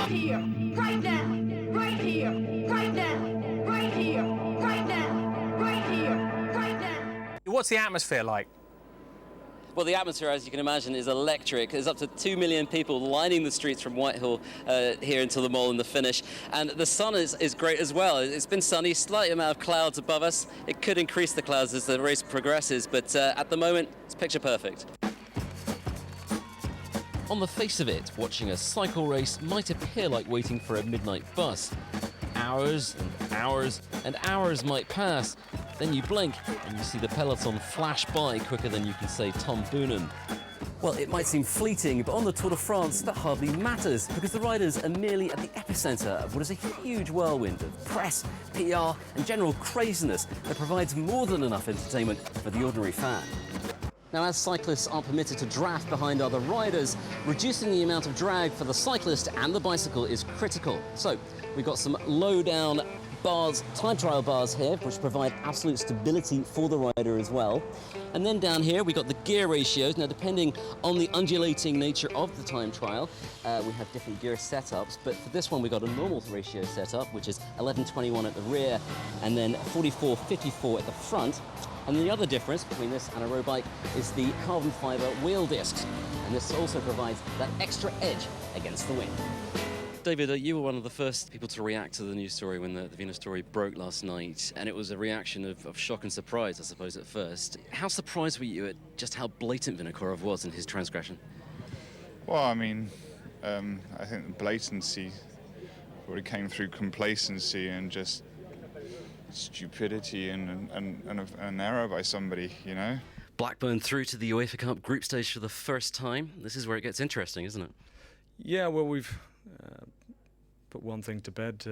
right here, right now, right here, right now, right here, right now, right here, right now. What's the atmosphere like? Well, the atmosphere, as you can imagine, is electric. There's up to 2 million people lining the streets from Whitehall here until the mall in the finish. And the sun is great as well. It's been sunny, slight amount of clouds above us. It could increase the clouds as the race progresses, but at the moment, it's picture perfect. On the face of it, watching a cycle race might appear like waiting for a midnight bus. Hours and hours and hours might pass. Then you blink and you see the peloton flash by quicker than you can say Tom Boonen. Well, it might seem fleeting, but on the Tour de France, that hardly matters because the riders are merely at the epicenter of what is a huge whirlwind of press, PR, and general craziness that provides more than enough entertainment for the ordinary fan. Now, as cyclists aren't permitted to draft behind other riders, reducing the amount of drag for the cyclist and the bicycle is critical. So, we've got some low-down bars, time trial bars here, which provide absolute stability for the rider as well. And then down here, we've got the gear ratios. Now, depending on the undulating nature of the time trial, we have different gear setups. But for this one, we've got a normal ratio setup, which is 11:21 at the rear, and then 44:54 at the front. And the other difference between this and a road bike is the carbon fiber wheel discs. And this also provides that extra edge against the wind. David, you were one of the first people to react to the news story when the Venus story broke last night, and it was a reaction of shock and surprise, I suppose, at first. How surprised were you at just how blatant Vinokurov was in his transgression? Well, I mean, I think the blatancy probably came through complacency and just stupidity and an error by somebody, you know? Blackburn through to the UEFA Cup group stage for the first time. This is where it gets interesting, isn't it? Yeah, well, we've put one thing to bed.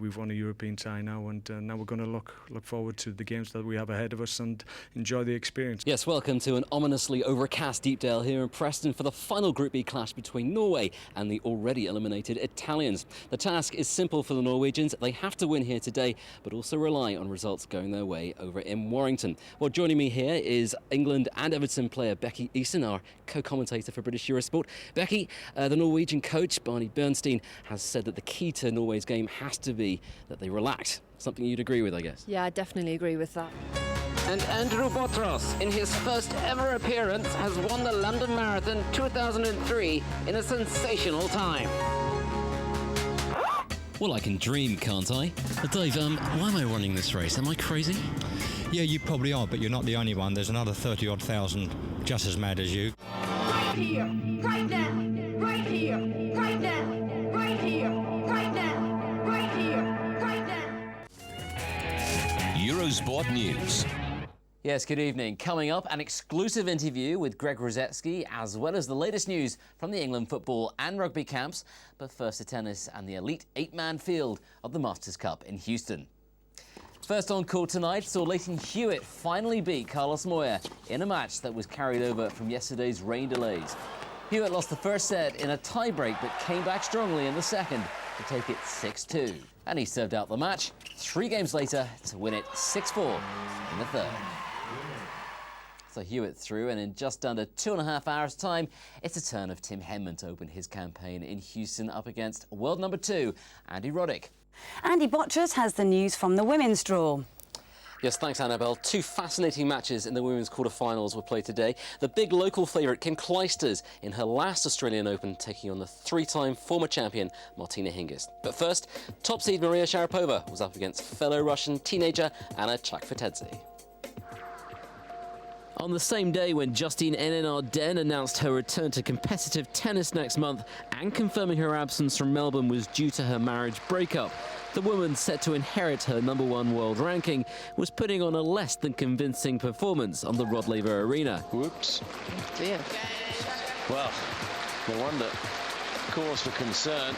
We've won a European tie now, and now we're going to look forward to the games that we have ahead of us and enjoy the experience. Yes, welcome to an ominously overcast Deepdale here in Preston for the final Group B clash between Norway and the already eliminated Italians. The task is simple for the Norwegians. They have to win here today, but also rely on results going their way over in Warrington. Well, joining me here is England and Everton player Becky Easton, our co-commentator for British Eurosport. Becky, the Norwegian coach, Barney Bernstein, has said that the key to Norway's game has to be that they relax. Something you'd agree with, I guess. Yeah, I definitely agree with that. And Andrew Botros, in his first ever appearance, has won the London Marathon 2003 in a sensational time. Well, I can dream, can't I? But Dave, why am I running this race? Am I crazy? Yeah, you probably are, but you're not the only one. There's another 30-odd thousand just as mad as you. Right here, right now, right here, right now, right here, right now, right here, right now. Eurosport News. Yes, good evening. Coming up, an exclusive interview with Greg Rosetsky, as well as the latest news from the England football and rugby camps. But first to tennis and the elite 8-man field of the Masters Cup in Houston. First on court tonight saw Leighton Hewitt finally beat Carlos Moya in a match that was carried over from yesterday's rain delays. Hewitt lost the first set in a tie-break but came back strongly in the second to take it 6-2. And he served out the match 3 games later to win it 6-4 in the third. So Hewitt through, and in just under 2.5 hours' time, it's a turn of Tim Henman to open his campaign in Houston up against world number 2, Andy Roddick. Andy Botros has the news from the women's draw. Yes, thanks, Annabelle. 2 fascinating matches in the women's quarter-finals were played today. The big local favourite, Kim Clijsters, in her last Australian Open, taking on the 3-time former champion, Martina Hingis. But first, top seed Maria Sharapova was up against fellow Russian teenager Anna Chakvetadze. On the same day when Justine Henin-Ardenne announced her return to competitive tennis next month and confirming her absence from Melbourne was due to her marriage breakup, the woman set to inherit her #1 world ranking was putting on a less than convincing performance on the Rod Laver Arena. Whoops. Dear. Well, no wonder. Cause for concern.